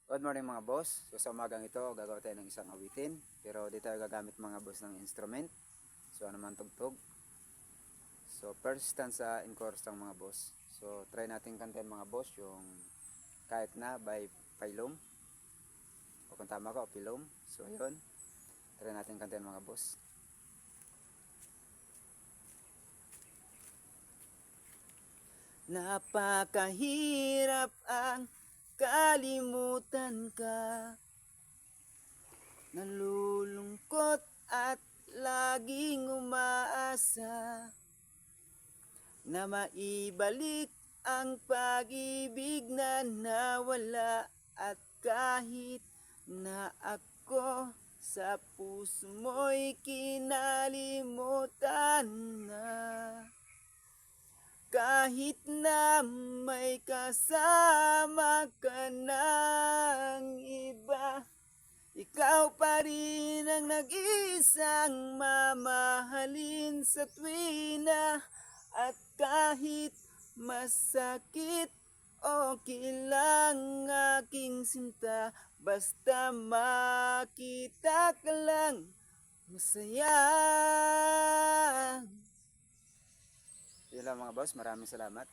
Good morning mga boss. So sa umagang ito, gagawa tayo ng isang awitin. Pero di tayo gagamit mga boss ng instrument. So ano man tugtog. So first stanza in chorus ng mga boss. So try natin kantahin mga boss yung kahit na by Pilom. O kung tama ka o Pilom. So yun. Try natin kantahin mga boss. Napakahirap ang kalimutan ka. Nalulungkot at laging umaasa na maibalik ang pag-ibig na nawala. At kahit na ako sa puso mo'y kinalimutan na, kahit na may kasama ka ng iba, ikaw pa rin ang nag-iisang mamahalin sa tuwina. At kahit masakit, okay lang aking sinta, basta makita ka lang masaya. Yun lang mga boss, maraming salamat.